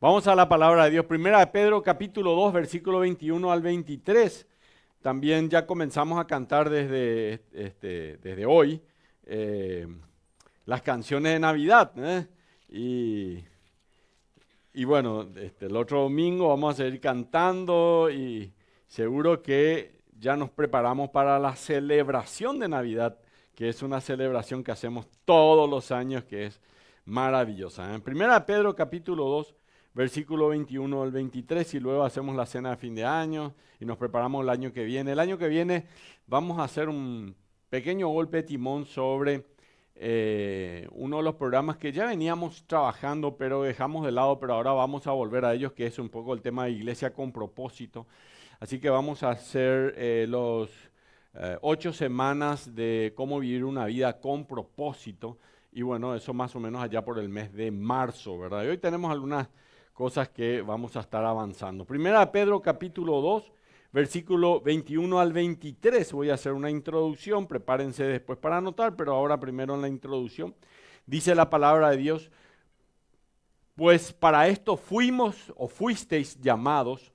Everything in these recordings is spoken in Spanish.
Vamos a la palabra de Dios. Primera de Pedro, capítulo 2, versículo 21 al 23. También ya comenzamos a cantar desde hoy las canciones de Navidad, ¿eh? Y, y bueno, el otro domingo vamos a seguir cantando y seguro que ya nos preparamos para la celebración de Navidad, que es una celebración que hacemos todos los años, que es maravillosa. En Primera de Pedro, capítulo 2, versículo 21 al 23, y luego hacemos la cena de fin de año y nos preparamos el año que viene. El año que viene vamos a hacer un pequeño golpe de timón sobre uno de los programas que ya veníamos trabajando, pero dejamos de lado, pero ahora vamos a volver a ellos, que es un poco el tema de Iglesia con propósito. Así que vamos a hacer los 8 semanas de cómo vivir una vida con propósito. Y bueno, eso más o menos allá por el mes de marzo, ¿verdad? Y hoy tenemos algunas cosas que vamos a estar avanzando. Primera de Pedro capítulo 2, versículo 21 al 23. Voy a hacer una introducción, prepárense después para anotar, pero ahora primero en la introducción. Dice la palabra de Dios: pues para esto fuisteis llamados,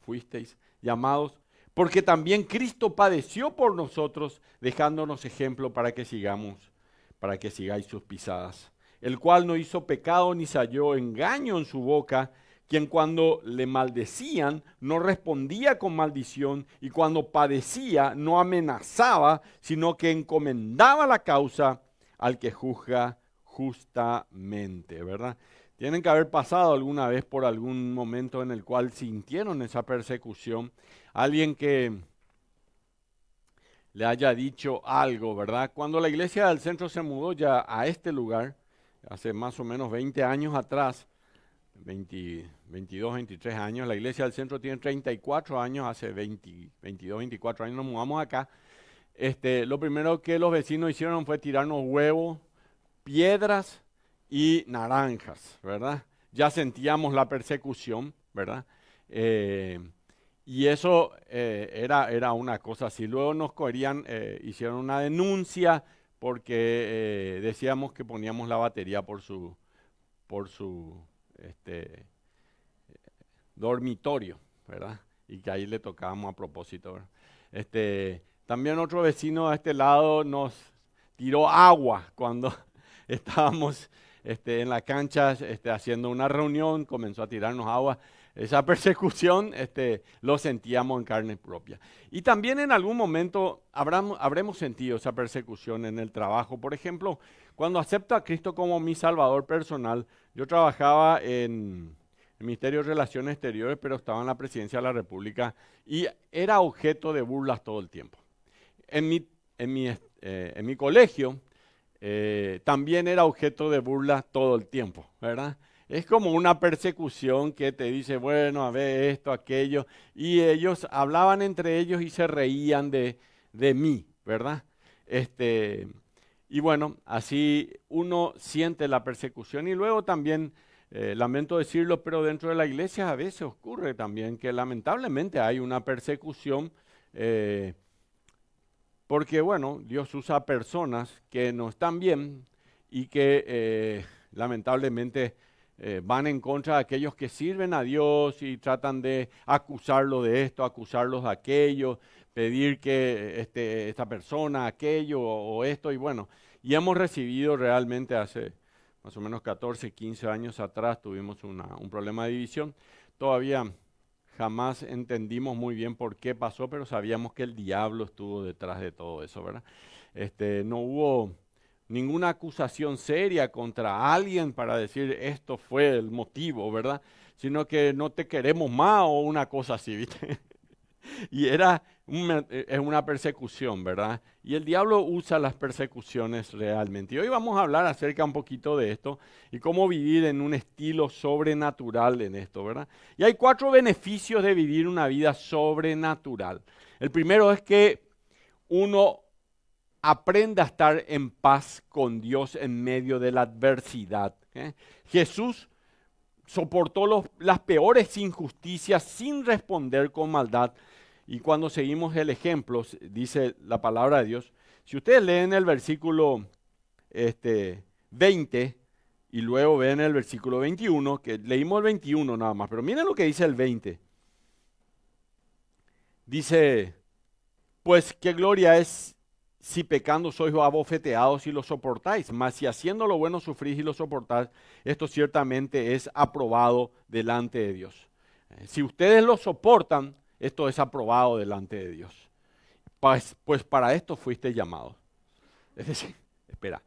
fuisteis llamados, porque también Cristo padeció por nosotros, dejándonos ejemplo para que sigáis sus pisadas, el cual no hizo pecado ni se halló engaño en su boca, quien cuando le maldecían no respondía con maldición, y cuando padecía no amenazaba, sino que encomendaba la causa al que juzga justamente, ¿verdad? Tienen que haber pasado alguna vez por algún momento en el cual sintieron esa persecución, alguien que le haya dicho algo, ¿verdad? Cuando la iglesia del centro se mudó ya a este lugar, hace más o menos 20 años atrás, 22, 23 años, la iglesia del centro tiene 34 años, hace 22, 24 años nos mudamos acá. Lo primero que los vecinos hicieron fue tirarnos huevos, piedras y naranjas, ¿verdad? Ya sentíamos la persecución, ¿verdad? Y eso era una cosa así. Luego nos corrían, hicieron una denuncia porque decíamos que poníamos la batería por su dormitorio, ¿verdad? Y que ahí le tocábamos a propósito, ¿verdad? También otro vecino a este lado nos tiró agua cuando estábamos en la cancha haciendo una reunión, comenzó a tirarnos agua. Esa persecución lo sentíamos en carne propia. Y también en algún momento habremos sentido esa persecución en el trabajo. Por ejemplo, cuando acepto a Cristo como mi Salvador personal, yo trabajaba en el Ministerio de Relaciones Exteriores, pero estaba en la Presidencia de la República y era objeto de burlas todo el tiempo. En mi colegio también era objeto de burlas todo el tiempo, ¿verdad? Es como una persecución que te dice, bueno, a ver esto, aquello, y ellos hablaban entre ellos y se reían de mí, ¿verdad? Y bueno, así uno siente la persecución y luego también, lamento decirlo, pero dentro de la iglesia a veces ocurre también que lamentablemente hay una persecución porque, bueno, Dios usa personas que no están bien y que lamentablemente van en contra de aquellos que sirven a Dios y tratan de acusarlo de esto, acusarlos de aquello, pedir que esta persona, aquello o esto, y bueno, y hemos recibido realmente hace más o menos 14, 15 años atrás, tuvimos un problema de división. Todavía jamás entendimos muy bien por qué pasó, pero sabíamos que el diablo estuvo detrás de todo eso, ¿verdad? No hubo ninguna acusación seria contra alguien para decir esto fue el motivo, ¿verdad? Sino que no te queremos más o una cosa así, ¿viste? Y es una persecución, ¿verdad? Y el diablo usa las persecuciones realmente. Y hoy vamos a hablar acerca un poquito de esto y cómo vivir en un estilo sobrenatural en esto, ¿verdad? Y hay 4 beneficios de vivir una vida sobrenatural. El primero es que uno aprenda a estar en paz con Dios en medio de la adversidad. Jesús soportó las peores injusticias sin responder con maldad. Y cuando seguimos el ejemplo, dice la palabra de Dios, si ustedes leen el versículo 20, Y luego ven el versículo 21, que leímos el 21 nada más, pero miren lo que dice el 20. Dice, pues qué gloria es si pecando sois abofeteados y lo soportáis, mas si haciendo lo bueno sufrís y lo soportáis, esto ciertamente es aprobado delante de Dios. Si ustedes lo soportan, esto es aprobado delante de Dios. Pues para esto fuiste llamados. Es decir, espera,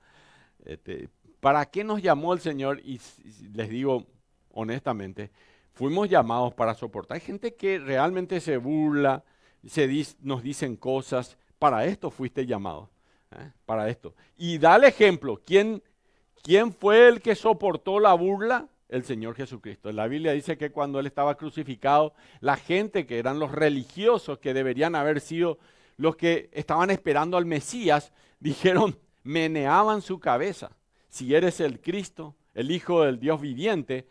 ¿para qué nos llamó el Señor? Y les digo honestamente, fuimos llamados para soportar. Hay gente que realmente se burla, nos dicen cosas. Para esto fuiste llamado. Para esto. Y da el ejemplo. ¿Quién fue el que soportó la burla? El Señor Jesucristo. La Biblia dice que cuando Él estaba crucificado, la gente que eran los religiosos, que deberían haber sido los que estaban esperando al Mesías, dijeron, meneaban su cabeza. Si eres el Cristo, el Hijo del Dios viviente,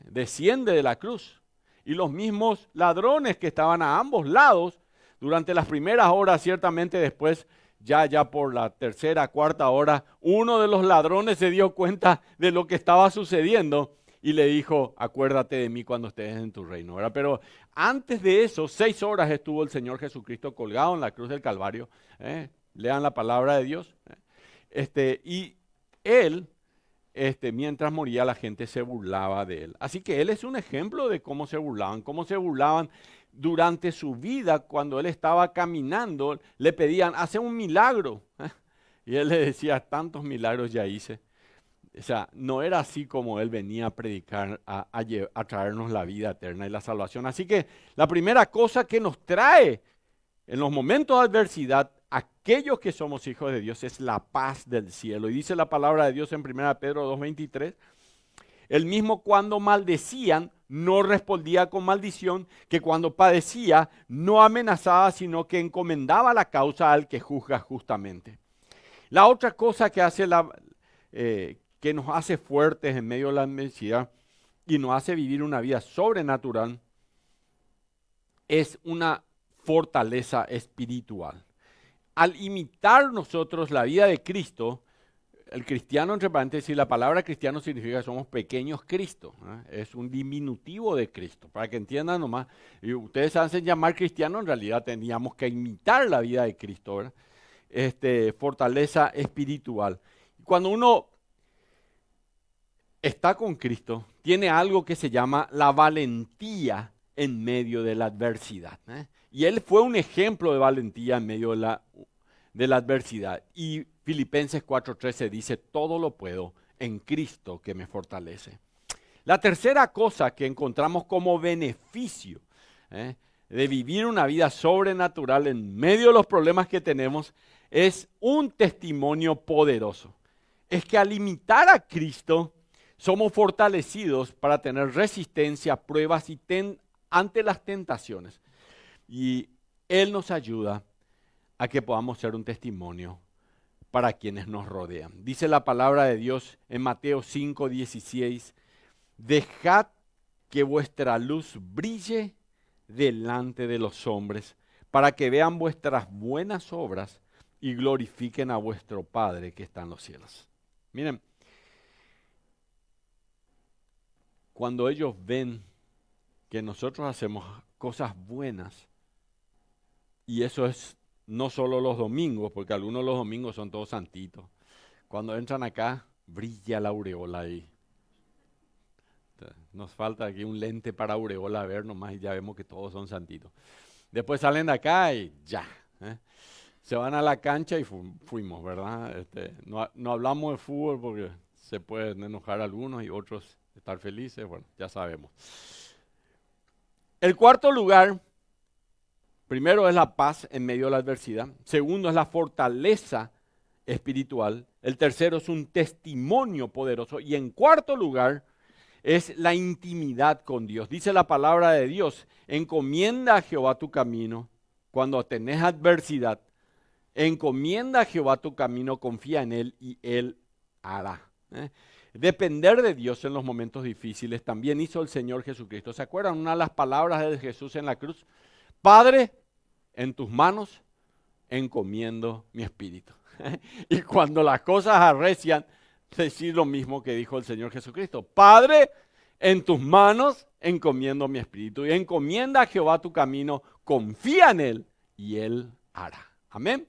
desciende de la cruz. Y los mismos ladrones que estaban a ambos lados, durante las primeras horas, ciertamente después, ya por la tercera, cuarta hora, uno de los ladrones se dio cuenta de lo que estaba sucediendo y le dijo, acuérdate de mí cuando estés en tu reino, ¿verdad? Pero antes de eso, 6 horas estuvo el Señor Jesucristo colgado en la cruz del Calvario. Lean la palabra de Dios. Y Él, mientras moría, la gente se burlaba de Él. Así que Él es un ejemplo de cómo se burlaban durante su vida. Cuando Él estaba caminando, le pedían, hace un milagro. Y Él le decía, tantos milagros ya hice. O sea, no era así como Él venía a predicar, a traernos la vida eterna y la salvación. Así que la primera cosa que nos trae en los momentos de adversidad, aquellos que somos hijos de Dios, es la paz del cielo. Y dice la palabra de Dios en 1 Pedro 2:23, Él mismo cuando maldecían, no respondía con maldición, que cuando padecía, no amenazaba, sino que encomendaba la causa al que juzga justamente. La otra cosa que hace que nos hace fuertes en medio de la adversidad y nos hace vivir una vida sobrenatural es una fortaleza espiritual. Al imitar nosotros la vida de Cristo, el cristiano, entre paréntesis, la palabra cristiano significa que somos pequeños Cristo, es un diminutivo de Cristo, para que entiendan nomás. Y ustedes se hacen llamar cristiano, en realidad teníamos que imitar la vida de Cristo, ¿verdad? Fortaleza espiritual. Cuando uno está con Cristo, tiene algo que se llama la valentía en medio de la adversidad. Y Él fue un ejemplo de valentía en medio de la adversidad. Y Filipenses 4:13 dice, todo lo puedo en Cristo que me fortalece. La tercera cosa que encontramos como beneficio de vivir una vida sobrenatural en medio de los problemas que tenemos es un testimonio poderoso. Es que al imitar a Cristo somos fortalecidos para tener resistencia, pruebas y ante las tentaciones. Y Él nos ayuda a que podamos ser un testimonio para quienes nos rodean. Dice la palabra de Dios en Mateo 5:16, dejad que vuestra luz brille delante de los hombres, para que vean vuestras buenas obras y glorifiquen a vuestro Padre que está en los cielos. Miren, cuando ellos ven que nosotros hacemos cosas buenas, y eso es no solo los domingos, porque algunos de los domingos son todos santitos. Cuando entran acá, brilla la aureola ahí. Nos falta aquí un lente para aureola, a ver nomás, y ya vemos que todos son santitos. Después salen de acá y ya. Se van a la cancha y fuimos, ¿verdad? No hablamos de fútbol porque se pueden enojar algunos y otros estar felices, bueno, ya sabemos. El cuarto lugar, primero es la paz en medio de la adversidad. Segundo es la fortaleza espiritual. El tercero es un testimonio poderoso. Y en cuarto lugar es la intimidad con Dios. Dice la palabra de Dios, encomienda a Jehová tu camino. Cuando tenés adversidad, encomienda a Jehová tu camino, confía en Él y Él hará. Depender de Dios en los momentos difíciles también hizo el Señor Jesucristo. ¿Se acuerdan una de las palabras de Jesús en la cruz? Padre, en tus manos encomiendo mi espíritu. Y cuando las cosas arrecian, decir lo mismo que dijo el Señor Jesucristo. Padre, en tus manos encomiendo mi espíritu. Y encomienda a Jehová tu camino, confía en Él y Él hará. Amén.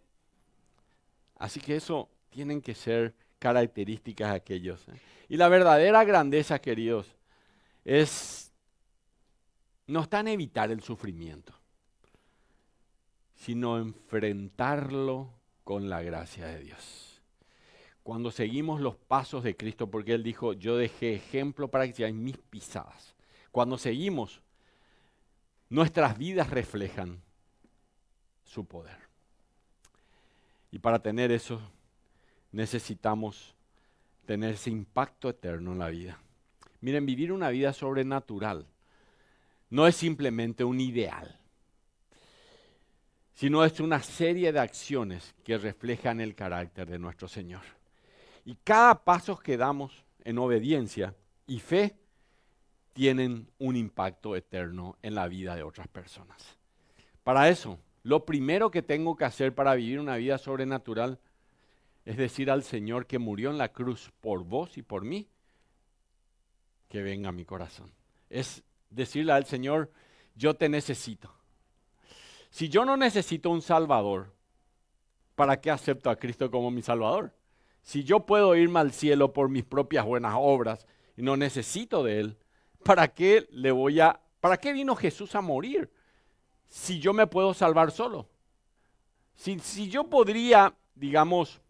Así que eso tienen que ser características de aquellos. Y la verdadera grandeza, queridos, no está en evitar el sufrimiento, sino enfrentarlo con la gracia de Dios. Cuando seguimos los pasos de Cristo, porque Él dijo, yo dejé ejemplo para que sean mis pisadas. Cuando seguimos, nuestras vidas reflejan su poder. Y para tener eso, necesitamos tener ese impacto eterno en la vida. Miren, vivir una vida sobrenatural no es simplemente un ideal, sino es una serie de acciones que reflejan el carácter de nuestro Señor. Y cada paso que damos en obediencia y fe tienen un impacto eterno en la vida de otras personas. Para eso, lo primero que tengo que hacer para vivir una vida sobrenatural es decir al Señor que murió en la cruz por vos y por mí, que venga a mi corazón. Es decirle al Señor, yo te necesito. Si yo no necesito un Salvador, ¿para qué acepto a Cristo como mi Salvador? Si yo puedo irme al cielo por mis propias buenas obras y no necesito de Él, ¿para qué vino Jesús a morir? Si yo me puedo salvar solo. Si yo podría, digamos,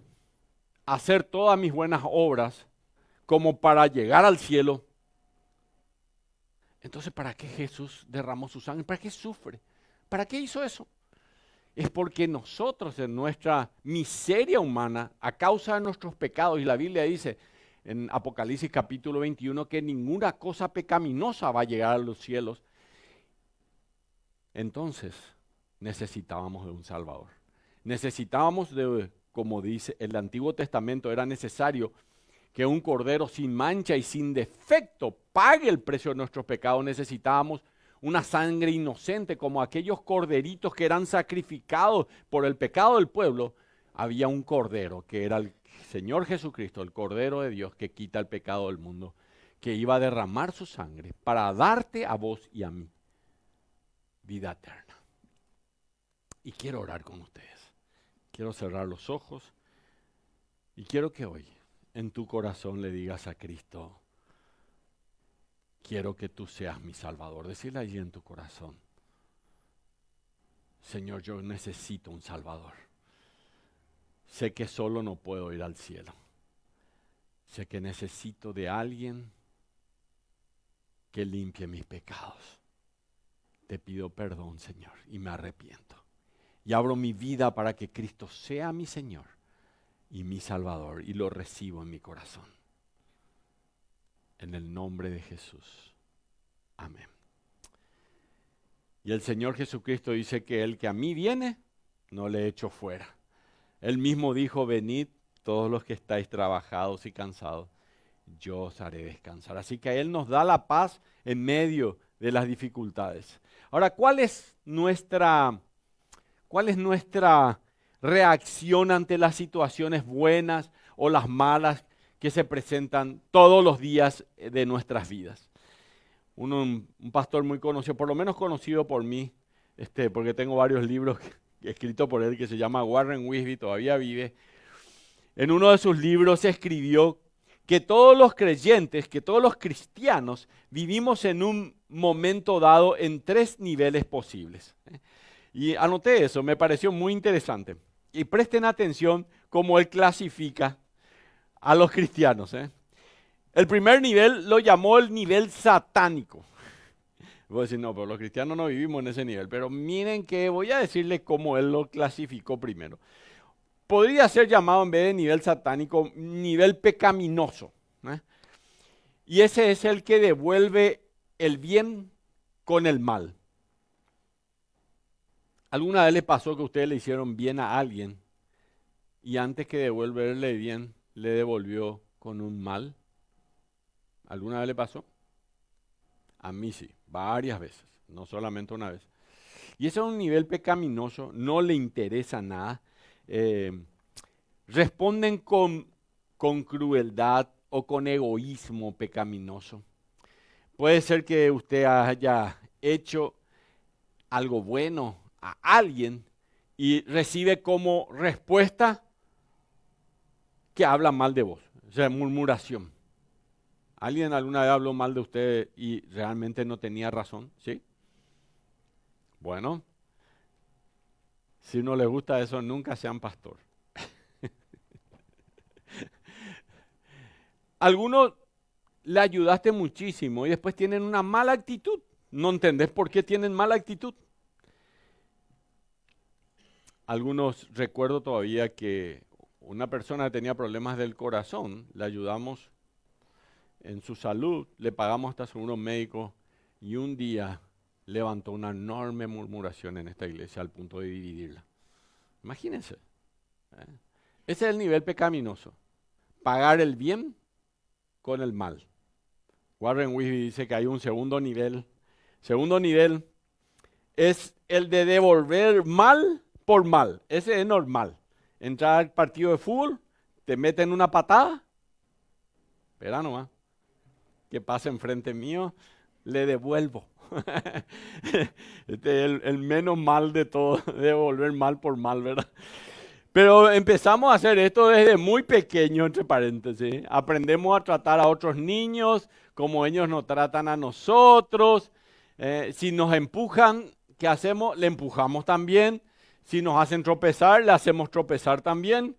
hacer todas mis buenas obras como para llegar al cielo, entonces ¿para qué Jesús derramó su sangre? ¿Para qué sufre? ¿Para qué hizo eso? Es porque nosotros en nuestra miseria humana, a causa de nuestros pecados, y la Biblia dice en Apocalipsis capítulo 21 que ninguna cosa pecaminosa va a llegar a los cielos, entonces necesitábamos de un Salvador. Necesitábamos como dice el Antiguo Testamento, era necesario que un cordero sin mancha y sin defecto pague el precio de nuestros pecados. Necesitábamos una sangre inocente, como aquellos corderitos que eran sacrificados por el pecado del pueblo. Había un cordero que era el Señor Jesucristo, el Cordero de Dios que quita el pecado del mundo, que iba a derramar su sangre para darte a vos y a mí vida eterna. Y quiero orar con ustedes. Quiero cerrar los ojos y quiero que hoy en tu corazón le digas a Cristo, quiero que tú seas mi Salvador. Decirle allí en tu corazón, Señor, yo necesito un Salvador. Sé que solo no puedo ir al cielo. Sé que necesito de alguien que limpie mis pecados. Te pido perdón, Señor, y me arrepiento. Y abro mi vida para que Cristo sea mi Señor y mi Salvador, y lo recibo en mi corazón. En el nombre de Jesús. Amén. Y el Señor Jesucristo dice que el que a mí viene, no le echo fuera. Él mismo dijo, venid todos los que estáis trabajados y cansados, yo os haré descansar. Así que Él nos da la paz en medio de las dificultades. Ahora, ¿cuál es nuestra reacción ante las situaciones buenas o las malas que se presentan todos los días de nuestras vidas? Un pastor muy conocido, por lo menos conocido por mí, porque tengo varios libros escritos por él, que se llama Warren Wiersbe, todavía vive. En uno de sus libros escribió que todos los creyentes, que todos los cristianos vivimos en un momento dado en 3 niveles posibles. Y anoté eso, me pareció muy interesante. Y presten atención cómo él clasifica a los cristianos. El primer nivel lo llamó el nivel satánico. Voy a decir, no, pero los cristianos no vivimos en ese nivel. Pero miren que voy a decirles cómo él lo clasificó primero. Podría ser llamado en vez de nivel satánico, nivel pecaminoso. Y ese es el que devuelve el bien con el mal. ¿Alguna vez le pasó que ustedes le hicieron bien a alguien y antes que devolverle bien, le devolvió con un mal? ¿Alguna vez le pasó? A mí sí, varias veces, no solamente una vez. Y ese es un nivel pecaminoso, no le interesa nada. Responden con con crueldad o con egoísmo pecaminoso. Puede ser que usted haya hecho algo bueno a alguien y recibe como respuesta que habla mal de vos, o sea, murmuración. ¿Alguien alguna vez habló mal de usted y realmente no tenía razón? ¿Sí? Bueno, si no les gusta eso, nunca sean pastor. Algunos le ayudaste muchísimo y después tienen una mala actitud. No entendés por qué tienen mala actitud. Algunos recuerdo todavía que una persona que tenía problemas del corazón, le ayudamos en su salud, le pagamos hasta seguro médico y un día levantó una enorme murmuración en esta iglesia al punto de dividirla. Imagínense. Ese es el nivel pecaminoso. Pagar el bien con el mal. Warren Wiersbe dice que hay un segundo nivel. Segundo nivel es el de devolver mal por mal. Ese es normal. Entrar al partido de fútbol, te meten una patada. Espera nomás. Que pase enfrente mío, le devuelvo. Este es el menos mal de todo, devolver mal por mal, ¿verdad? Pero empezamos a hacer esto desde muy pequeño, entre paréntesis. Aprendemos a tratar a otros niños como ellos nos tratan a nosotros. Si nos empujan, ¿qué hacemos? Le empujamos también. Si nos hacen tropezar, le hacemos tropezar también.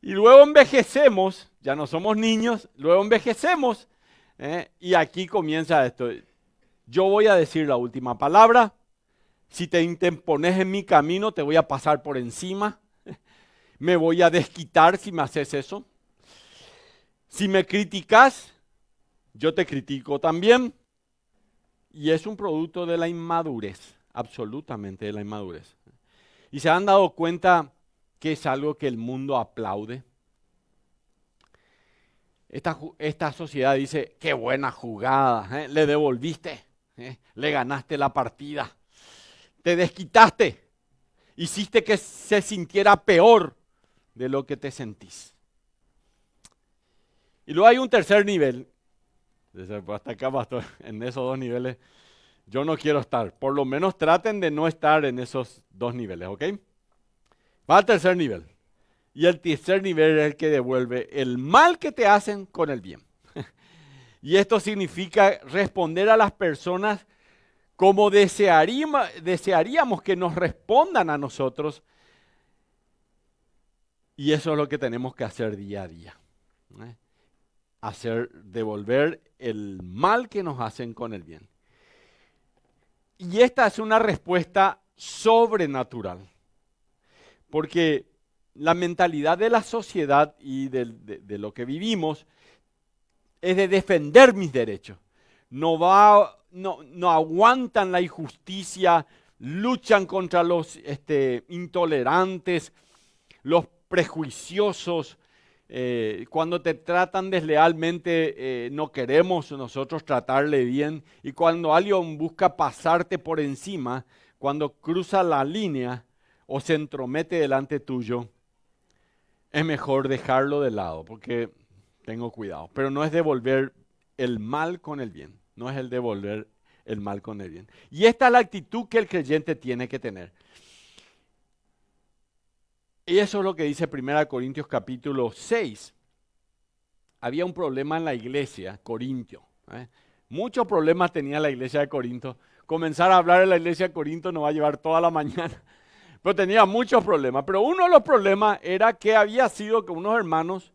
Y luego envejecemos, ya no somos niños, luego envejecemos. Y aquí comienza esto. Yo voy a decir la última palabra. Si te interpones en mi camino, te voy a pasar por encima. Me voy a desquitar si me haces eso. Si me criticas, yo te critico también. Y es un producto de la inmadurez, absolutamente de la inmadurez. Y se han dado cuenta que es algo que el mundo aplaude. Esta sociedad dice, qué buena jugada, le devolviste, le ganaste la partida. Te desquitaste, hiciste que se sintiera peor de lo que te sentís. Y luego hay un tercer nivel. Hasta acá, pastor, en esos dos niveles, yo no quiero estar. Por lo menos traten de no estar en esos dos niveles, ¿ok? Va al tercer nivel. Y el tercer nivel es el que devuelve el mal que te hacen con el bien. Y esto significa responder a las personas como desearíamos que nos respondan a nosotros. Y eso es lo que tenemos que hacer día a día. Devolver el mal que nos hacen con el bien. Y esta es una respuesta sobrenatural. Porque la mentalidad de la sociedad y de lo que vivimos es de defender mis derechos. No aguantan la injusticia, luchan contra los intolerantes, los prejuiciosos. Cuando te tratan deslealmente, no queremos nosotros tratarle bien. Y cuando alguien busca pasarte por encima, cuando cruza la línea o se entromete delante tuyo, es mejor dejarlo de lado, porque tengo cuidado. Pero no es devolver el mal con el bien. No es el devolver el mal con el bien. Y esta es la actitud que el creyente tiene que tener. Y eso es lo que dice 1 Corintios capítulo 6. Había un problema en la iglesia, Corintio. Muchos problemas tenía la iglesia de Corinto. Comenzar a hablar de la iglesia de Corinto nos va a llevar toda la mañana. Pero tenía muchos problemas. Pero uno de los problemas era que había sido que unos hermanos,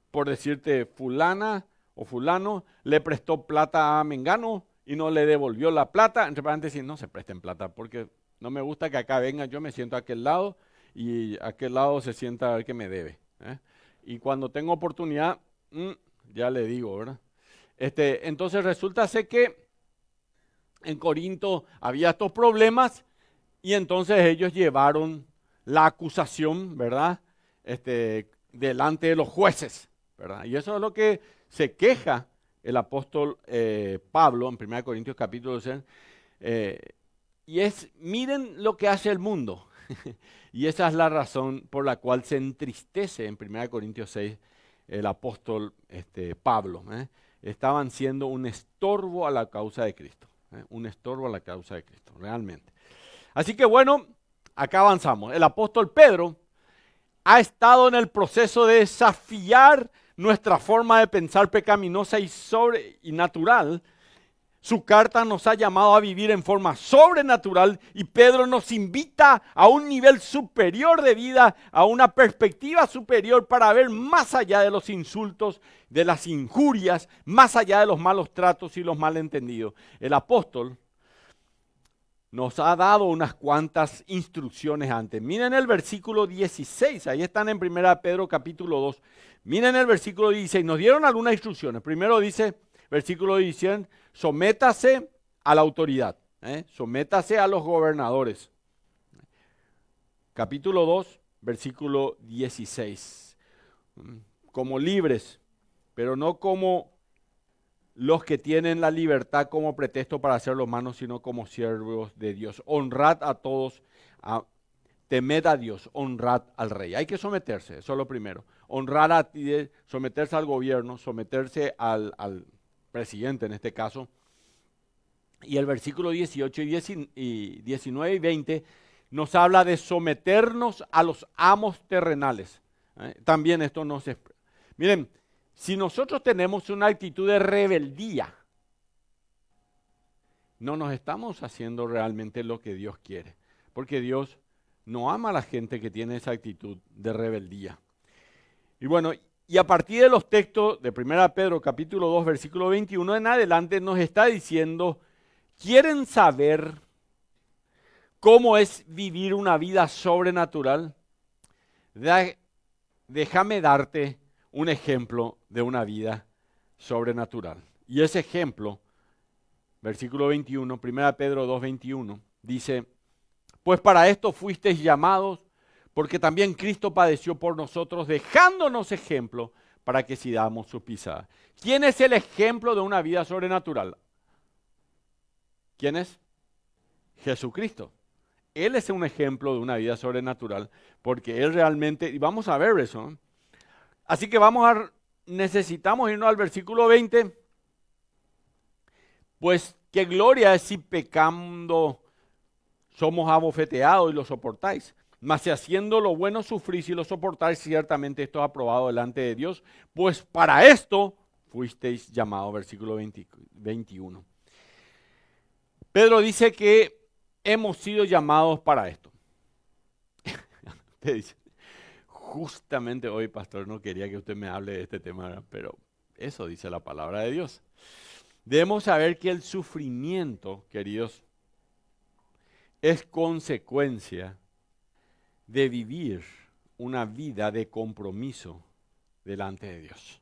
por decirte fulana o fulano, le prestó plata a Mengano y no le devolvió la plata. Entre paréntesis, no se presten plata porque no me gusta que acá venga, yo me siento a aquel lado y a aquel lado se sienta el que me debe. Y cuando tengo oportunidad, ya le digo, ¿verdad? Entonces resulta ser que en Corinto había estos problemas. Y entonces ellos llevaron la acusación, ¿verdad? Delante de los jueces, ¿verdad? Y eso es lo que se queja el apóstol Pablo en 1 Corintios capítulo 6. Y miren lo que hace el mundo. Y esa es la razón por la cual se entristece en 1 Corintios 6 el apóstol Pablo. Estaban siendo un estorbo a la causa de Cristo. Un estorbo a la causa de Cristo, realmente. Así que bueno, acá avanzamos. El apóstol Pedro ha estado en el proceso de desafiar nuestra forma de pensar pecaminosa y natural. Su carta nos ha llamado a vivir en forma sobrenatural y Pedro nos invita a un nivel superior de vida, a una perspectiva superior para ver más allá de los insultos, de las injurias, más allá de los malos tratos y los malentendidos. El apóstol nos ha dado unas cuantas instrucciones antes. Miren el versículo 16, ahí están en 1 Pedro capítulo 2. Miren el versículo 16, nos dieron algunas instrucciones. Primero dice, versículo 16, sométase a la autoridad, sométase a los gobernadores. Capítulo 2, versículo 16. Como libres, pero no como los que tienen la libertad como pretexto para hacer lo malo, sino como siervos de Dios. Honrad a todos, temed a Dios, honrad al rey. Hay que someterse, eso es lo primero. Honrar a ti, someterse al gobierno, someterse al presidente en este caso. Y el versículo 18 y 19 y 20 nos habla de someternos a los amos terrenales. También esto nos... Miren, si nosotros tenemos una actitud de rebeldía, no nos estamos haciendo realmente lo que Dios quiere. Porque Dios no ama a la gente que tiene esa actitud de rebeldía. Y bueno, y a partir de los textos de 1 Pedro capítulo 2, versículo 21 en adelante nos está diciendo, ¿quieren saber cómo es vivir una vida sobrenatural? Déjame darte un ejemplo de una vida sobrenatural. Y ese ejemplo, versículo 21, 1 Pedro 2, 21, dice, pues para esto fuisteis llamados, porque también Cristo padeció por nosotros, dejándonos ejemplo para que sigamos sus pisadas. ¿Quién es el ejemplo de una vida sobrenatural? ¿Quién es? Jesucristo. Él es un ejemplo de una vida sobrenatural, porque Él realmente, y vamos a ver eso, así que necesitamos irnos al versículo 20, pues qué gloria es si pecando somos abofeteados y lo soportáis. Mas si haciendo lo bueno sufrís y lo soportáis, ciertamente esto es aprobado delante de Dios, pues para esto fuisteis llamados, versículo 21. Pedro dice que hemos sido llamados para esto. Te dice, justamente hoy, pastor, no quería que usted me hable de este tema, pero eso dice la palabra de Dios. Debemos saber que el sufrimiento, queridos, es consecuencia de vivir una vida de compromiso delante de Dios.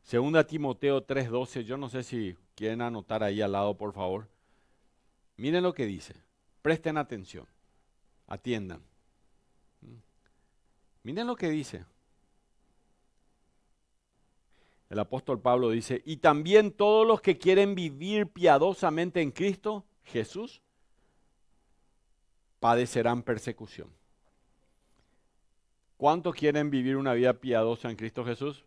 Segunda Timoteo 3:12, yo no sé si quieren anotar ahí al lado, por favor. Miren lo que dice, presten atención, atiendan. Miren lo que dice. El apóstol Pablo dice, y también todos los que quieren vivir piadosamente en Cristo Jesús, padecerán persecución. ¿Cuántos quieren vivir una vida piadosa en Cristo Jesús?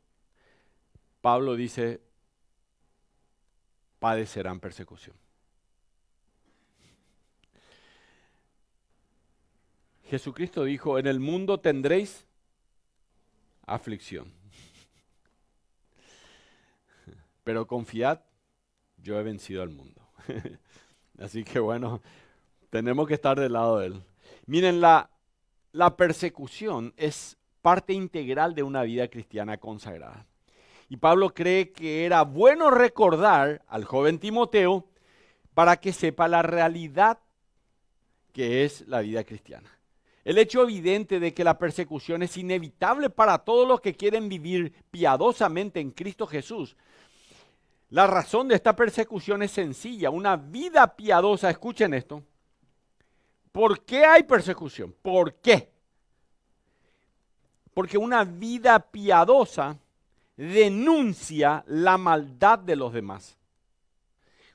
Pablo dice, padecerán persecución. Jesucristo dijo, en el mundo tendréis aflicción. Pero confiad, yo he vencido al mundo. Así que bueno, tenemos que estar del lado de Él. Miren, la persecución es parte integral de una vida cristiana consagrada. Y Pablo cree que era bueno recordar al joven Timoteo para que sepa la realidad que es la vida cristiana. El hecho evidente de que la persecución es inevitable para todos los que quieren vivir piadosamente en Cristo Jesús. La razón de esta persecución es sencilla. Una vida piadosa, escuchen esto. ¿Por qué hay persecución? ¿Por qué? Porque una vida piadosa denuncia la maldad de los demás.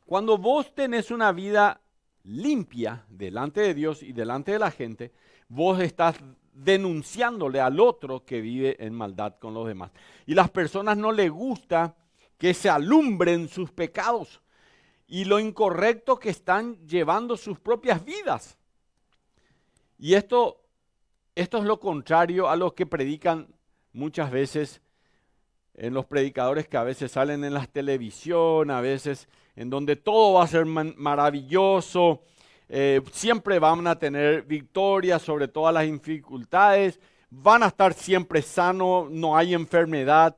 Cuando vos tenés una vida limpia delante de Dios y delante de la gente, vos estás denunciándole al otro que vive en maldad con los demás. Y las personas no les gusta que se alumbren sus pecados y lo incorrecto que están llevando sus propias vidas. Y esto es lo contrario a lo que predican muchas veces en los predicadores que a veces salen en la televisión, a veces en donde todo va a ser maravilloso, siempre van a tener victoria sobre todas las dificultades, van a estar siempre sanos, no hay enfermedad.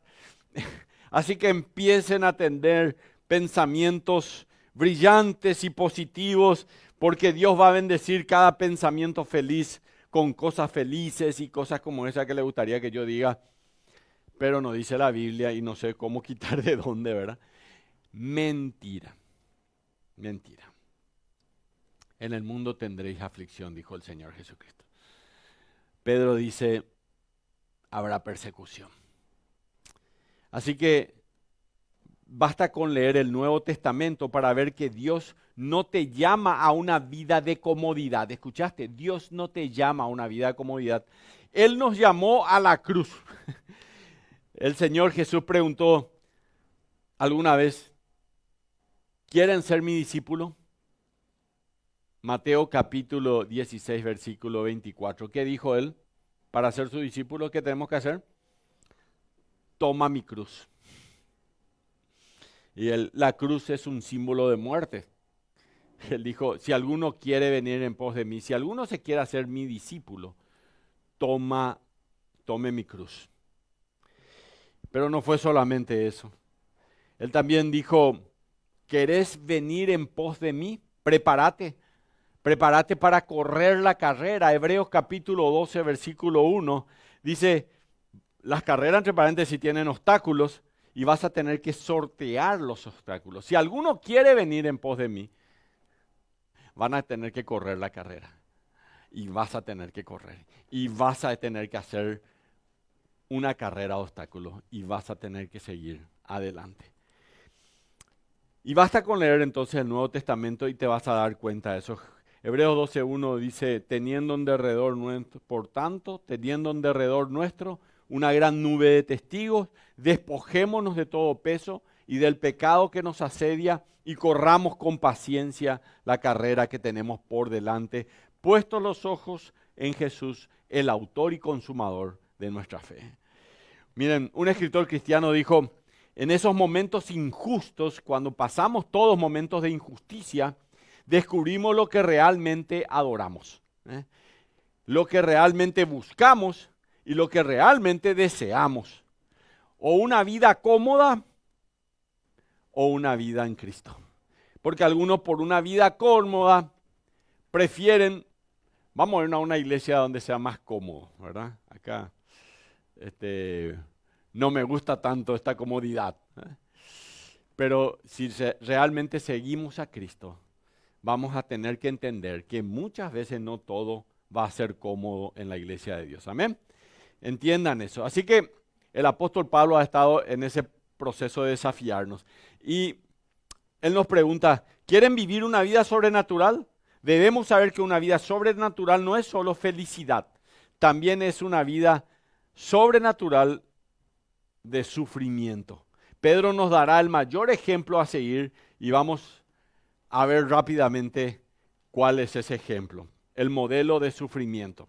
Así que empiecen a tener pensamientos brillantes y positivos, porque Dios va a bendecir cada pensamiento feliz con cosas felices y cosas como esa que le gustaría que yo diga, pero no dice la Biblia y no sé cómo quitar de dónde, ¿verdad? Mentira, mentira. En el mundo tendréis aflicción, dijo el Señor Jesucristo. Pedro dice, habrá persecución. Así que basta con leer el Nuevo Testamento para ver que Dios no te llama a una vida de comodidad. ¿Escuchaste? Dios no te llama a una vida de comodidad. Él nos llamó a la cruz. El Señor Jesús preguntó alguna vez, ¿quieren ser mi discípulo? Mateo capítulo 16, versículo 24. ¿Qué dijo él? Para ser su discípulo, ¿qué tenemos que hacer? Toma mi cruz. Y la cruz es un símbolo de muerte. Él dijo, si alguno quiere venir en pos de mí, si alguno se quiere hacer mi discípulo, tome mi cruz. Pero no fue solamente eso. Él también dijo, ¿querés venir en pos de mí? Prepárate para correr la carrera. Hebreos capítulo 12, versículo 1, dice, las carreras entre paréntesis tienen obstáculos y vas a tener que sortear los obstáculos. Si alguno quiere venir en pos de mí, van a tener que correr la carrera. Y vas a tener que correr. Y vas a tener que hacer una carrera de obstáculos. Y vas a tener que seguir adelante. Y basta con leer entonces el Nuevo Testamento y te vas a dar cuenta de eso. Hebreos 12:1 dice, teniendo en derredor nuestro, por tanto, teniendo en derredor nuestro una gran nube de testigos, despojémonos de todo peso y del pecado que nos asedia y corramos con paciencia la carrera que tenemos por delante, puestos los ojos en Jesús, el autor y consumador de nuestra fe. Miren, un escritor cristiano dijo, en esos momentos injustos, cuando pasamos todos momentos de injusticia, descubrimos lo que realmente adoramos, lo que realmente buscamos y lo que realmente deseamos. O una vida cómoda o una vida en Cristo. Porque algunos por una vida cómoda prefieren, vamos a ir a una iglesia donde sea más cómodo, ¿verdad? Acá no me gusta tanto esta comodidad. Pero si realmente seguimos a Cristo, vamos a tener que entender que muchas veces no todo va a ser cómodo en la iglesia de Dios. Amén. Entiendan eso. Así que el apóstol Pablo ha estado en ese proceso de desafiarnos. Y él nos pregunta, ¿quieren vivir una vida sobrenatural? Debemos saber que una vida sobrenatural no es solo felicidad, también es una vida sobrenatural de sufrimiento. Pedro nos dará el mayor ejemplo a seguir y vamos a ver rápidamente cuál es ese ejemplo, el modelo de sufrimiento.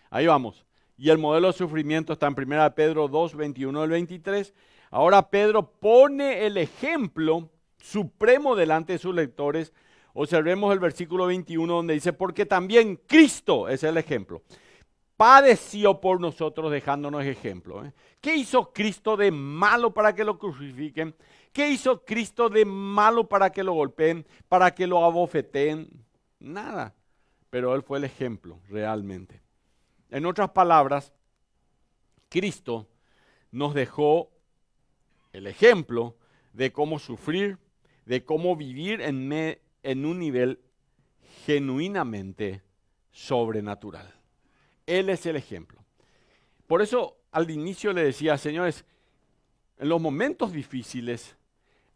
Ahí vamos. Y el modelo de sufrimiento está en 1 Pedro 2, 21 al 23. Ahora Pedro pone el ejemplo supremo delante de sus lectores. Observemos el versículo 21 donde dice, porque también Cristo es el ejemplo. Padeció por nosotros dejándonos ejemplo. ¿Qué hizo Cristo de malo para que lo crucifiquen? ¿Qué hizo Cristo de malo para que lo golpeen, para que lo abofeteen? Nada. Pero Él fue el ejemplo realmente. En otras palabras, Cristo nos dejó el ejemplo de cómo sufrir, de cómo vivir en un nivel genuinamente sobrenatural. Él es el ejemplo. Por eso al inicio le decía, señores, en los momentos difíciles,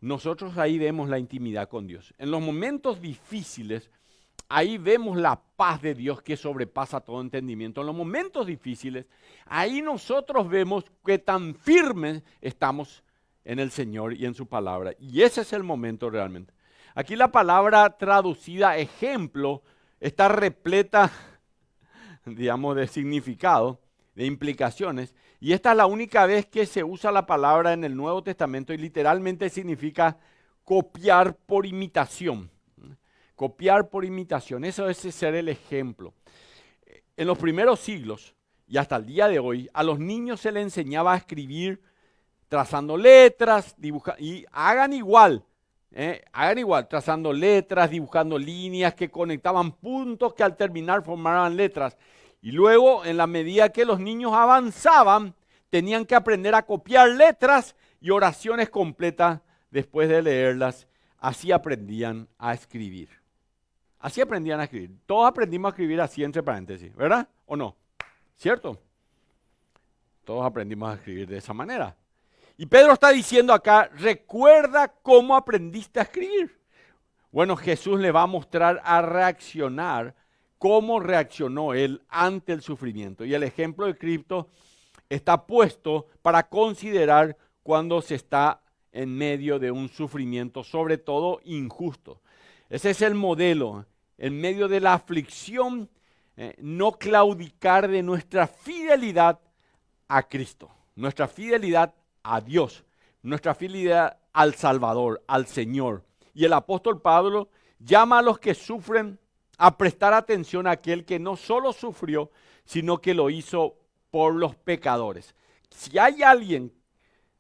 nosotros ahí vemos la intimidad con Dios. En los momentos difíciles, ahí vemos la paz de Dios que sobrepasa todo entendimiento. En los momentos difíciles, ahí nosotros vemos qué tan firmes estamos en el Señor y en su palabra. Y ese es el momento realmente. Aquí la palabra traducida ejemplo está repleta, digamos, de significado, de implicaciones. Y esta es la única vez que se usa la palabra en el Nuevo Testamento y literalmente significa copiar por imitación. Copiar por imitación, eso es ser el ejemplo. En los primeros siglos y hasta el día de hoy, a los niños se les enseñaba a escribir trazando letras, y hagan igual, trazando letras, dibujando líneas que conectaban puntos que al terminar formaban letras. Y luego, en la medida que los niños avanzaban, tenían que aprender a copiar letras y oraciones completas después de leerlas. Así aprendían a escribir. Así aprendían a escribir. Todos aprendimos a escribir así entre paréntesis, ¿verdad? ¿O no? ¿Cierto? Todos aprendimos a escribir de esa manera. Y Pedro está diciendo acá, recuerda cómo aprendiste a escribir. Bueno, Jesús le va a mostrar a reaccionar cómo reaccionó él ante el sufrimiento. Y el ejemplo de Cristo está puesto para considerar cuando se está en medio de un sufrimiento, sobre todo injusto. Ese es el modelo. En medio de la aflicción, no claudicar de nuestra fidelidad a Cristo, nuestra fidelidad a Dios, nuestra fidelidad al Salvador, al Señor. Y el apóstol Pablo llama a los que sufren a prestar atención a aquel que no solo sufrió, sino que lo hizo por los pecadores. Si hay alguien,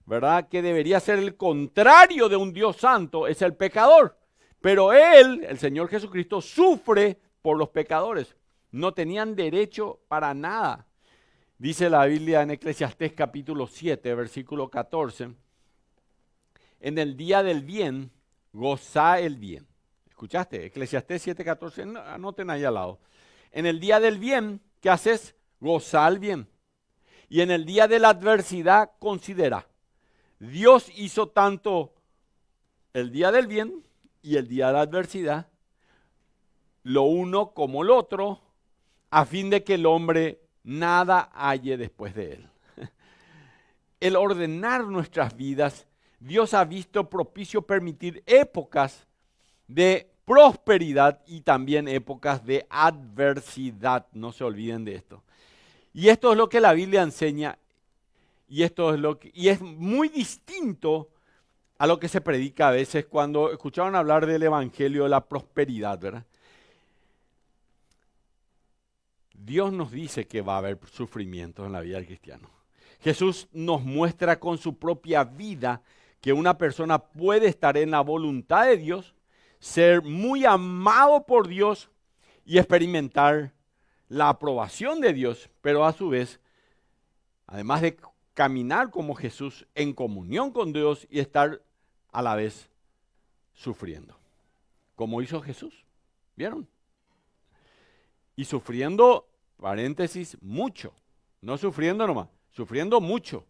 ¿verdad?, que debería ser el contrario de un Dios santo, es el pecador. Pero él, el Señor Jesucristo, sufre por los pecadores. No tenían derecho para nada. Dice la Biblia en Eclesiastés capítulo 7, versículo 14. En el día del bien, goza el bien. ¿Escuchaste? Eclesiastés 7, 14, anoten ahí al lado. En el día del bien, ¿qué haces? Goza el bien. Y en el día de la adversidad, considera. Dios hizo tanto el día del bien y el día de la adversidad, lo uno como el otro, a fin de que el hombre nada halle después de él. El ordenar nuestras vidas, Dios ha visto propicio permitir épocas de prosperidad y también épocas de adversidad. No se olviden de esto. Y esto es lo que la Biblia enseña, y esto es y es muy distinto a lo que se predica a veces cuando escucharon hablar del evangelio de la prosperidad, ¿verdad? Dios nos dice que va a haber sufrimientos en la vida del cristiano. Jesús nos muestra con su propia vida que una persona puede estar en la voluntad de Dios, ser muy amado por Dios y experimentar la aprobación de Dios, pero a su vez, además de caminar como Jesús en comunión con Dios y estar a la vez sufriendo, como hizo Jesús. ¿Vieron? Y sufriendo, paréntesis, mucho. No sufriendo nomás, sufriendo mucho.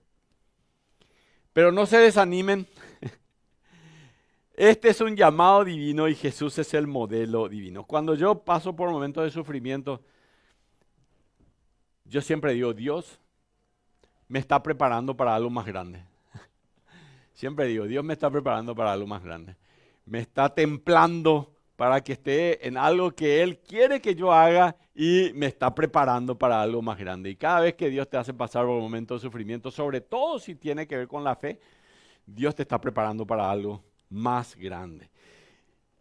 Pero no se desanimen. Este es un llamado divino y Jesús es el modelo divino. Cuando yo paso por momentos de sufrimiento, yo siempre digo, Dios me está preparando para algo más grande. Siempre digo, Dios me está preparando para algo más grande. Me está templando para que esté en algo que Él quiere que yo haga y me está preparando para algo más grande. Y cada vez que Dios te hace pasar por momentos de sufrimiento, sobre todo si tiene que ver con la fe, Dios te está preparando para algo más grande.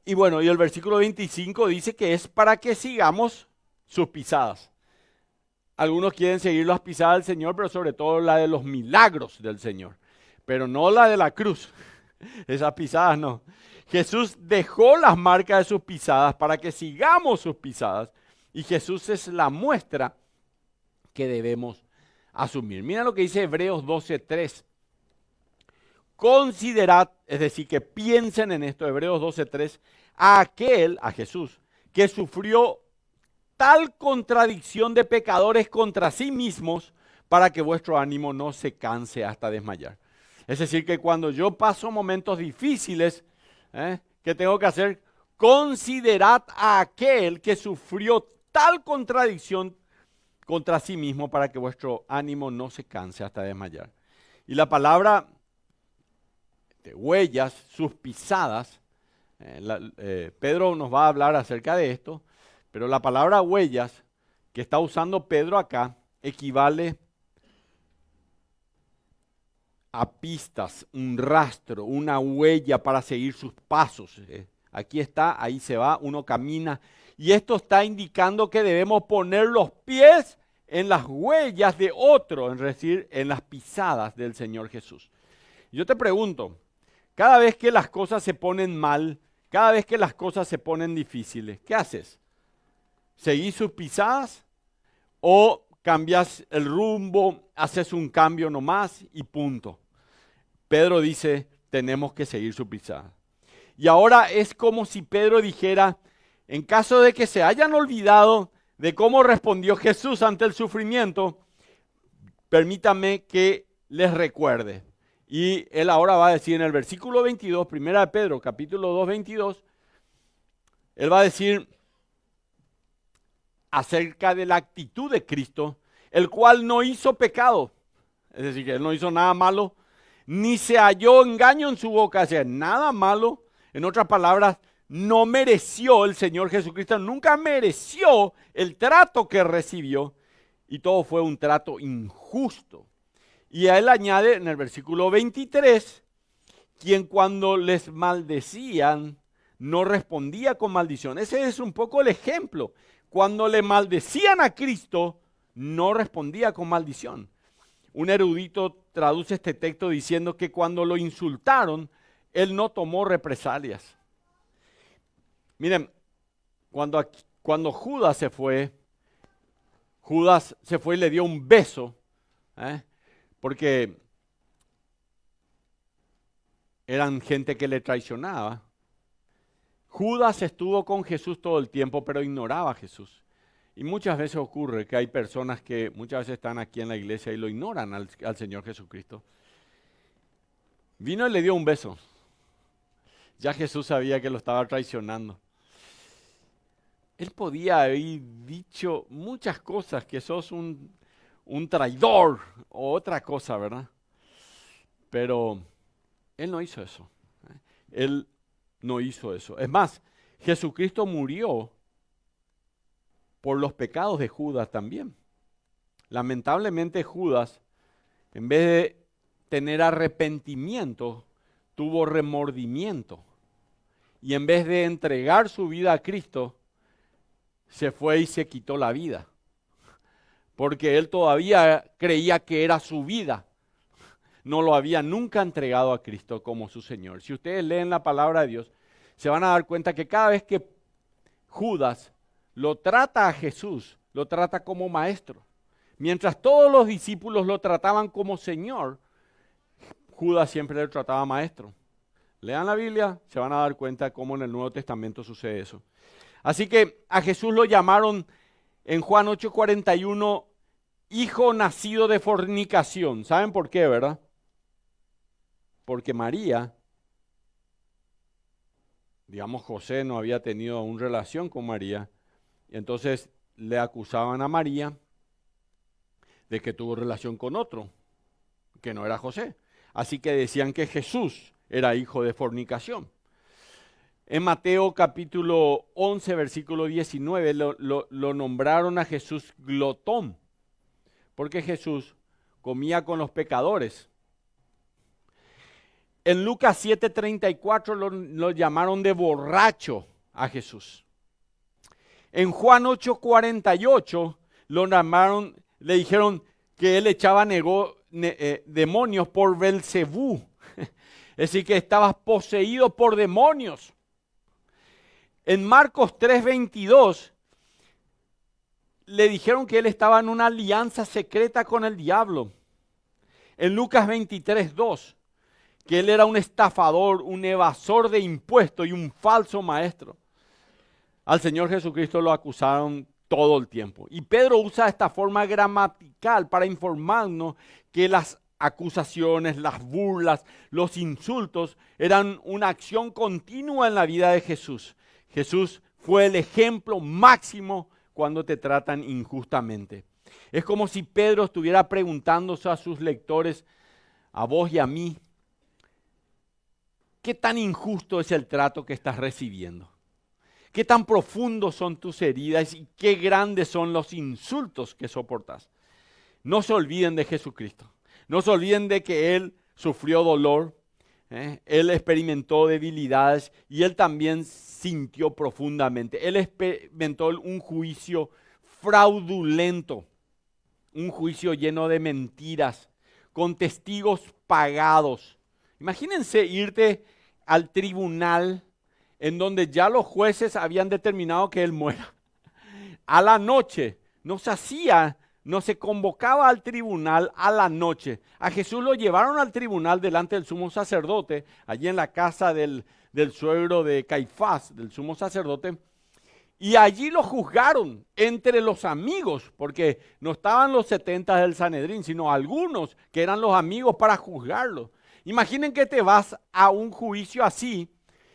Y bueno, y el versículo 25 dice que es para que sigamos sus pisadas. Algunos quieren seguir las pisadas del Señor, pero sobre todo la de los milagros del Señor. Pero no la de la cruz. Esas pisadas no. Jesús dejó las marcas de sus pisadas para que sigamos sus pisadas. Y Jesús es la muestra que debemos asumir. Mira lo que dice Hebreos 12:3. Considerad, es decir, que piensen en esto, Hebreos 12:3, a aquel, a Jesús, que sufrió tal contradicción de pecadores contra sí mismos para que vuestro ánimo no se canse hasta desmayar. Es decir, que cuando yo paso momentos difíciles, ¿qué tengo que hacer? considerad a aquel que sufrió tal contradicción contra sí mismo para que vuestro ánimo no se canse hasta desmayar. Y la palabra de huellas, sus pisadas, Pedro nos va a hablar acerca de esto, pero la palabra huellas que está usando Pedro acá equivale a pistas, un rastro, una huella para seguir sus pasos. Aquí está, ahí se va, uno camina. Y esto está indicando que debemos poner los pies en las huellas de otro, es decir, en las pisadas del Señor Jesús. Yo te pregunto, cada vez que las cosas se ponen mal, cada vez que las cosas se ponen difíciles, ¿qué haces? ¿Seguís sus pisadas o cambias el rumbo, haces un cambio nomás y punto? Pedro dice, tenemos que seguir su pisada. Y ahora es como si Pedro dijera, en caso de que se hayan olvidado de cómo respondió Jesús ante el sufrimiento, permítame que les recuerde. Y él ahora va a decir en el versículo 22, 1 de Pedro, capítulo 2, 22, él va a decir acerca de la actitud de Cristo, el cual no hizo pecado, es decir, que él no hizo nada malo, ni se halló engaño en su boca, o sea, nada malo. En otras palabras, no mereció el Señor Jesucristo, nunca mereció el trato que recibió, y todo fue un trato injusto. Y a él añade en el versículo 23, quien cuando les maldecían no respondía con maldición. Ese es un poco el ejemplo. Cuando le maldecían a Cristo, no respondía con maldición. Un erudito traduce este texto diciendo que cuando lo insultaron, él no tomó represalias. Miren, cuando Judas se fue y le dio un beso, porque eran gente que le traicionaba. Judas estuvo con Jesús todo el tiempo, pero ignoraba a Jesús. Y muchas veces ocurre que hay personas que muchas veces están aquí en la iglesia y lo ignoran al Señor Jesucristo. Vino y le dio un beso. Ya Jesús sabía que lo estaba traicionando. Él podía haber dicho muchas cosas, que sos un traidor o otra cosa, ¿verdad? Pero él no hizo eso. Él no hizo eso. Es más, Jesucristo murió por los pecados de Judas también. Lamentablemente Judas, en vez de tener arrepentimiento, tuvo remordimiento. Y en vez de entregar su vida a Cristo, se fue y se quitó la vida. Porque él todavía creía que era su vida. No lo había nunca entregado a Cristo como su Señor. Si ustedes leen la palabra de Dios, se van a dar cuenta que cada vez que Judas lo trata a Jesús, lo trata como maestro. Mientras todos los discípulos lo trataban como Señor, Judas siempre lo trataba maestro. Lean la Biblia, se van a dar cuenta cómo en el Nuevo Testamento sucede eso. Así que a Jesús lo llamaron en Juan 8:41, hijo nacido de fornicación. ¿Saben por qué, verdad? Porque María, digamos, José no había tenido aún relación con María, y entonces le acusaban a María de que tuvo relación con otro, que no era José. Así que decían que Jesús era hijo de fornicación. En Mateo capítulo 11, versículo 19, lo nombraron a Jesús glotón, porque Jesús comía con los pecadores. En Lucas 7:34 lo llamaron de borracho a Jesús. En Juan 8:48 lo llamaron, le dijeron que él echaba demonios por Belcebú. Es decir, que estaba poseído por demonios. En Marcos 3:22 le dijeron que él estaba en una alianza secreta con el diablo. En Lucas 23:2 que él era un estafador, un evasor de impuestos y un falso maestro. Al Señor Jesucristo lo acusaron todo el tiempo. Y Pedro usa esta forma gramatical para informarnos que las acusaciones, las burlas, los insultos eran una acción continua en la vida de Jesús. Jesús fue el ejemplo máximo cuando te tratan injustamente. Es como si Pedro estuviera preguntándose a sus lectores, a vos y a mí, ¿qué tan injusto es el trato que estás recibiendo? ¿Qué tan profundos son tus heridas y qué grandes son los insultos que soportas? No se olviden de Jesucristo. No se olviden de que Él sufrió dolor, Él experimentó debilidades y Él también sintió profundamente. Él experimentó un juicio fraudulento, un juicio lleno de mentiras, con testigos pagados. Imagínense irte al tribunal en donde ya los jueces habían determinado que Él muera. A la noche no se convocaba al tribunal a la noche. A Jesús lo llevaron al tribunal delante del sumo sacerdote, allí en la casa del suegro de Caifás, del sumo sacerdote, y allí lo juzgaron entre los amigos, porque no estaban los 70 del Sanedrín, sino algunos que eran los amigos para juzgarlo. Imaginen que te vas a un juicio así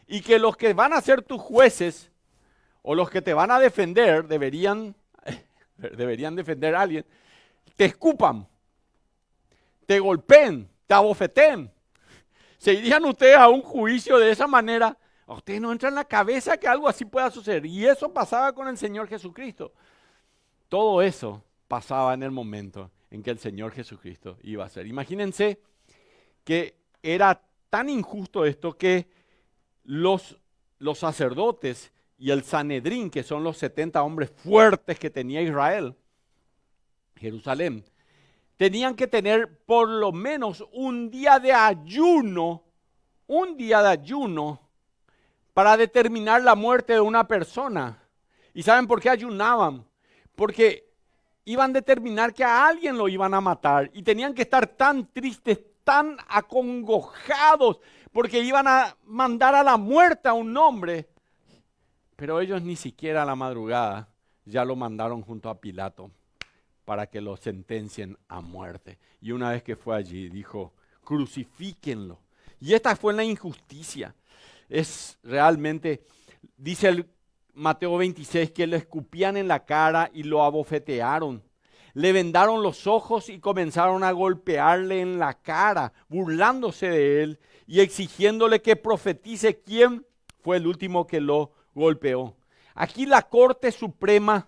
y que los que van a ser tus jueces o los que te van a defender deberían defender a alguien, te escupan, te golpeen, te abofeten. ¿Se irían ustedes a un juicio de esa manera? A ustedes no entra en la cabeza que algo así pueda suceder. Y eso pasaba con el Señor Jesucristo. Todo eso pasaba en el momento en que el Señor Jesucristo iba a ser. Imagínense que era tan injusto esto que los sacerdotes y el Sanedrín, que son los 70 hombres fuertes que tenía Israel, Jerusalén, tenían que tener por lo menos un día de ayuno para determinar la muerte de una persona. ¿Y saben por qué ayunaban? Porque iban a determinar que a alguien lo iban a matar y tenían que estar tan tristes, tan acongojados, porque iban a mandar a la muerte a un hombre. Pero ellos ni siquiera a la madrugada ya lo mandaron junto a Pilato para que lo sentencien a muerte. Y una vez que fue allí, dijo, crucifíquenlo. Y esta fue la injusticia. Es realmente, dice el Mateo 26, que lo escupían en la cara y lo abofetearon. Le vendaron los ojos y comenzaron a golpearle en la cara, burlándose de él y exigiéndole que profetice quién fue el último que lo golpeó. Aquí la Corte Suprema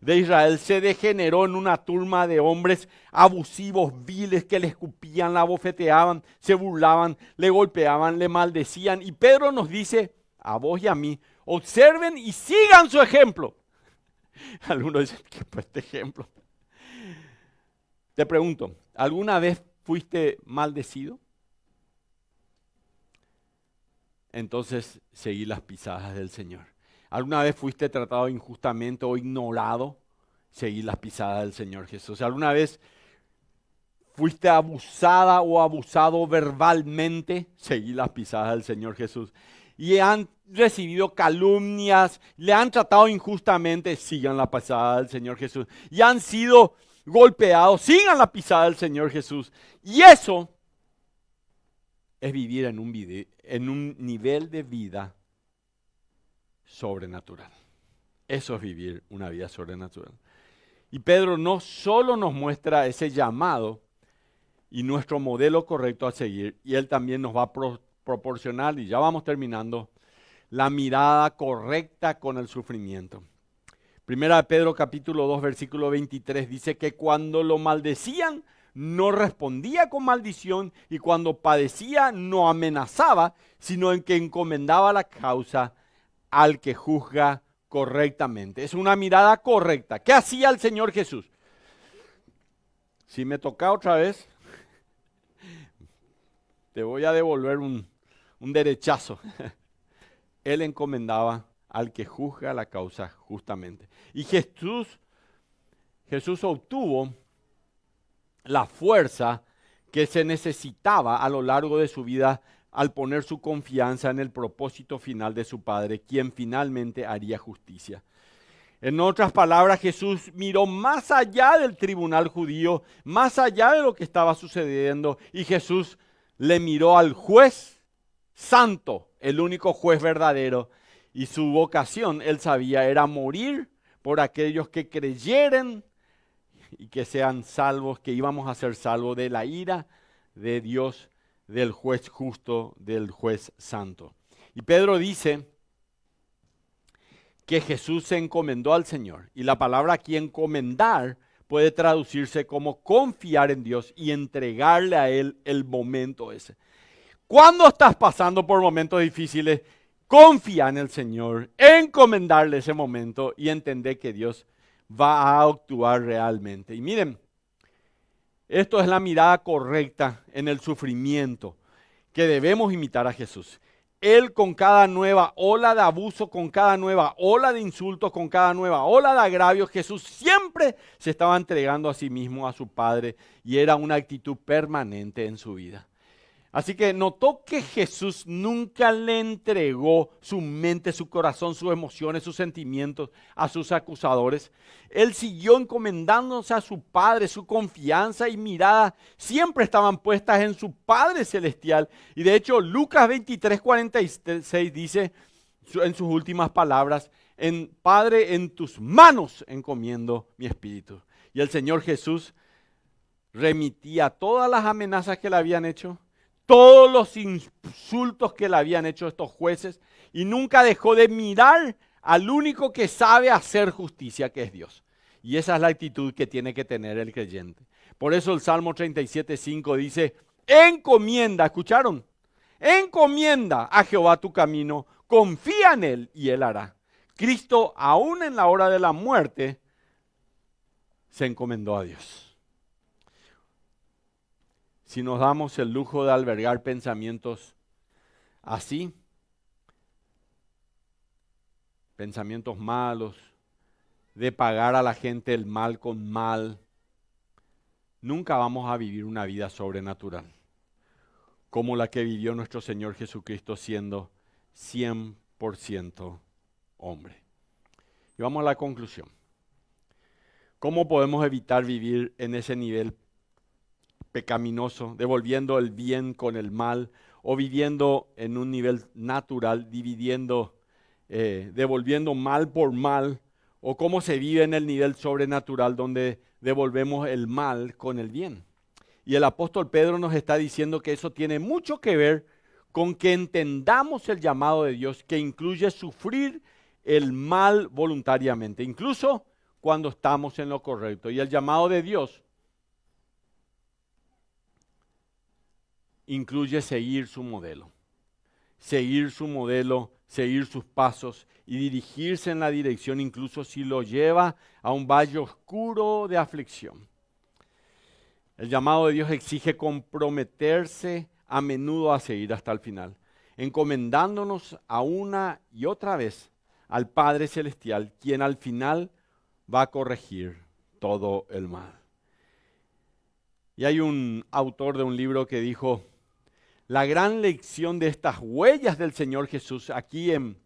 de Israel se degeneró en una turma de hombres abusivos, viles, que le escupían, la abofeteaban, se burlaban, le golpeaban, le maldecían. Y Pedro nos dice, a vos y a mí, observen y sigan su ejemplo. Algunos dicen, ¿qué fue este ejemplo? Te pregunto, ¿alguna vez fuiste maldecido? Entonces seguí las pisadas del Señor. ¿Alguna vez fuiste tratado injustamente o ignorado? Seguí las pisadas del Señor Jesús. ¿Alguna vez fuiste abusada o abusado verbalmente? Seguí las pisadas del Señor Jesús. Y han recibido calumnias, le han tratado injustamente, sigan la pisada del Señor Jesús. Y han sido golpeados, sigan la pisada del Señor Jesús. Y eso es vivir en un nivel de vida sobrenatural. Eso es vivir una vida sobrenatural. Y Pedro no solo nos muestra ese llamado y nuestro modelo correcto a seguir, y él también nos va a proporcionar, y ya vamos terminando, la mirada correcta con el sufrimiento. Primera de Pedro capítulo 2 versículo 23 dice que cuando lo maldecían no respondía con maldición, y cuando padecía no amenazaba, sino en que encomendaba la causa al que juzga correctamente. Es una mirada correcta. ¿Qué hacía el Señor Jesús? Si me toca otra vez, te voy a devolver un derechazo. Él encomendaba al que juzga la causa justamente. Y Jesús obtuvo la fuerza que se necesitaba a lo largo de su vida al poner su confianza en el propósito final de su Padre, quien finalmente haría justicia. En otras palabras, Jesús miró más allá del tribunal judío, más allá de lo que estaba sucediendo, y Jesús le miró al juez santo, el único juez verdadero, Y su vocación, él sabía, era morir por aquellos que creyeren y que sean salvos, que íbamos a ser salvos de la ira de Dios, del juez justo, del juez santo. Y Pedro dice que Jesús se encomendó al Señor. Y la palabra aquí encomendar puede traducirse como confiar en Dios y entregarle a Él el momento ese. Cuando estás pasando por momentos difíciles, confía en el Señor, encomendarle ese momento y entender que Dios va a actuar realmente. Y miren, esto es la mirada correcta en el sufrimiento que debemos imitar a Jesús. Él con cada nueva ola de abuso, con cada nueva ola de insultos, con cada nueva ola de agravios, Jesús siempre se estaba entregando a sí mismo, a su Padre, y era una actitud permanente en su vida. Así que notó que Jesús nunca le entregó su mente, su corazón, sus emociones, sus sentimientos a sus acusadores. Él siguió encomendándose a su Padre, su confianza y mirada siempre estaban puestas en su Padre Celestial. Y de hecho Lucas 23:46 dice en sus últimas palabras, Padre, en tus manos encomiendo mi espíritu. Y el Señor Jesús remitía todas las amenazas que le habían hecho, todos los insultos que le habían hecho estos jueces, y nunca dejó de mirar al único que sabe hacer justicia, que es Dios. Y esa es la actitud que tiene que tener el creyente. Por eso el Salmo 37:5 dice, encomienda, ¿escucharon? Encomienda a Jehová tu camino, confía en Él y Él hará. Cristo, aún en la hora de la muerte, se encomendó a Dios. Si nos damos el lujo de albergar pensamientos así, pensamientos malos, de pagar a la gente el mal con mal, nunca vamos a vivir una vida sobrenatural, como la que vivió nuestro Señor Jesucristo siendo 100% hombre. Y vamos a la conclusión. ¿Cómo podemos evitar vivir en ese nivel pecaminoso, devolviendo el bien con el mal, o viviendo en un nivel natural, devolviendo mal por mal, o cómo se vive en el nivel sobrenatural donde devolvemos el mal con el bien? Y el apóstol Pedro nos está diciendo que eso tiene mucho que ver con que entendamos el llamado de Dios, que incluye sufrir el mal voluntariamente, incluso cuando estamos en lo correcto. Y el llamado de Dios incluye seguir su modelo, seguir sus pasos y dirigirse en la dirección, incluso si lo lleva a un valle oscuro de aflicción. El llamado de Dios exige comprometerse a menudo a seguir hasta el final, encomendándonos a una y otra vez al Padre Celestial, quien al final va a corregir todo el mal. Y hay un autor de un libro que dijo, la gran lección de estas huellas del Señor Jesús, aquí en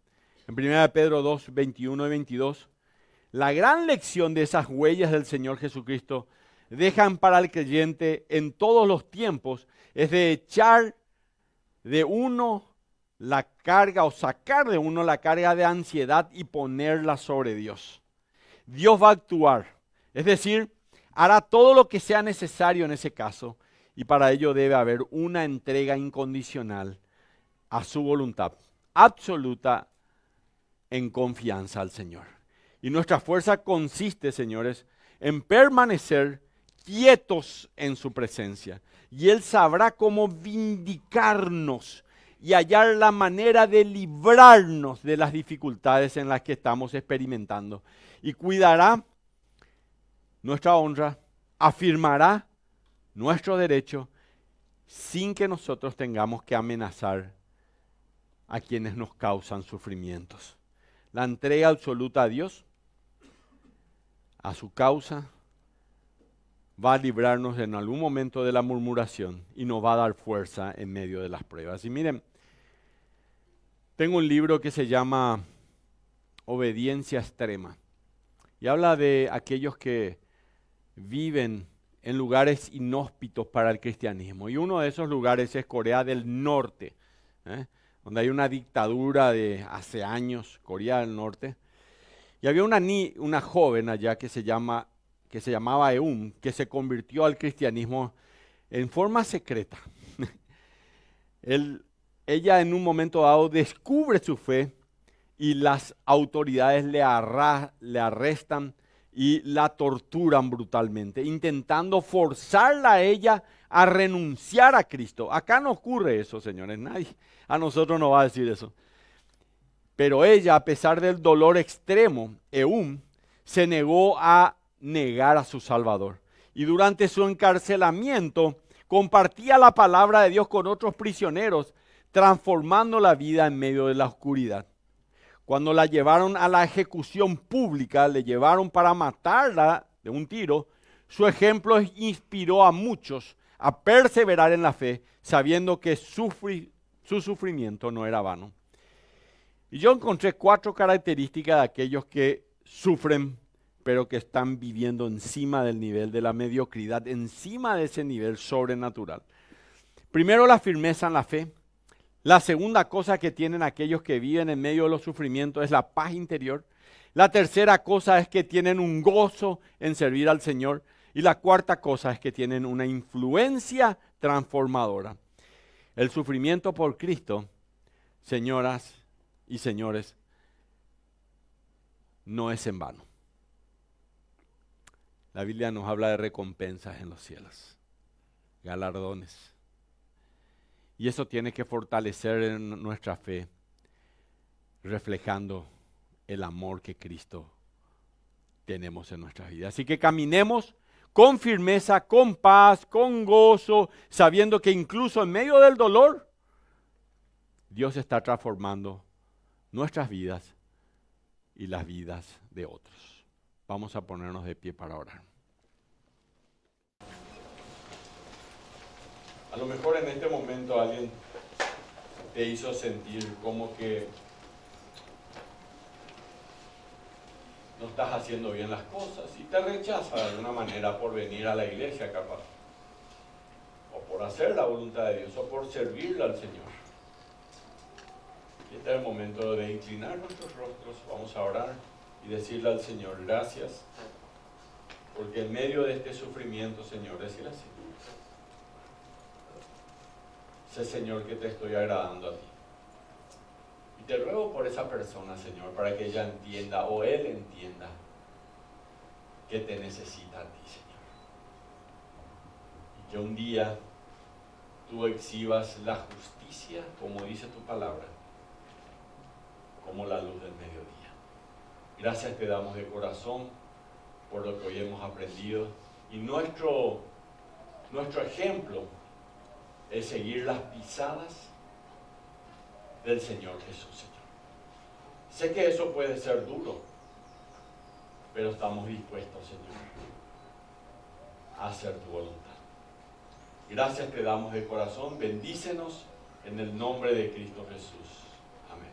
1 Pedro 2, 21 y 22, la gran lección de esas huellas del Señor Jesucristo dejan para el creyente en todos los tiempos es de echar de uno la carga o sacar de uno la carga de ansiedad y ponerla sobre Dios. Dios va a actuar, es decir, hará todo lo que sea necesario en ese caso, y para ello debe haber una entrega incondicional a su voluntad, absoluta en confianza al Señor. Y nuestra fuerza consiste, señores, en permanecer quietos en su presencia. Y Él sabrá cómo vindicarnos y hallar la manera de librarnos de las dificultades en las que estamos experimentando. Y cuidará nuestra honra, afirmará nuestro derecho sin que nosotros tengamos que amenazar a quienes nos causan sufrimientos. La entrega absoluta a Dios, a su causa, va a librarnos en algún momento de la murmuración y nos va a dar fuerza en medio de las pruebas. Y miren, tengo un libro que se llama Obediencia Extrema y habla de aquellos que viven en lugares inhóspitos para el cristianismo. Y uno de esos lugares es Corea del Norte, donde hay una dictadura de hace años, Corea del Norte. Y había una joven allá que se llamaba Eun, que se convirtió al cristianismo en forma secreta. Ella en un momento dado descubre su fe y las autoridades le arrestan y la torturan brutalmente, intentando forzarla a ella a renunciar a Cristo. Acá no ocurre eso, señores, nadie a nosotros nos va a decir eso. Pero ella, a pesar del dolor extremo, Eun, se negó a negar a su Salvador. Y durante su encarcelamiento, compartía la palabra de Dios con otros prisioneros, transformando la vida en medio de la oscuridad. Cuando la llevaron a la ejecución pública, le llevaron para matarla de un tiro, su ejemplo inspiró a muchos a perseverar en la fe, sabiendo que su sufrimiento no era vano. Y yo encontré 4 características de aquellos que sufren, pero que están viviendo encima del nivel de la mediocridad, encima de ese nivel sobrenatural. Primero, la firmeza en la fe. La segunda cosa que tienen aquellos que viven en medio de los sufrimientos es la paz interior. La tercera cosa es que tienen un gozo en servir al Señor. Y la cuarta cosa es que tienen una influencia transformadora. El sufrimiento por Cristo, señoras y señores, no es en vano. La Biblia nos habla de recompensas en los cielos, galardones. Y eso tiene que fortalecer en nuestra fe, reflejando el amor que Cristo tenemos en nuestras vidas. Así que caminemos con firmeza, con paz, con gozo, sabiendo que incluso en medio del dolor, Dios está transformando nuestras vidas y las vidas de otros. Vamos a ponernos de pie para orar. A lo mejor en este momento alguien te hizo sentir como que no estás haciendo bien las cosas y te rechaza de alguna manera por venir a la iglesia capaz, o por hacer la voluntad de Dios, o por servirle al Señor. Y este es el momento de inclinar nuestros rostros, vamos a orar y decirle al Señor, gracias, porque en medio de este sufrimiento, Señor, decir así, sé, Señor, que te estoy agradando a ti. Y te ruego por esa persona, Señor, para que ella entienda, o él entienda, que te necesita a ti, Señor. Y que un día tú exhibas la justicia, como dice tu palabra, como la luz del mediodía. Gracias te damos de corazón por lo que hoy hemos aprendido. Y nuestro ejemplo es seguir las pisadas del Señor Jesús, Señor. Sé que eso puede ser duro, pero estamos dispuestos, Señor, a hacer tu voluntad. Gracias te damos de corazón, bendícenos en el nombre de Cristo Jesús.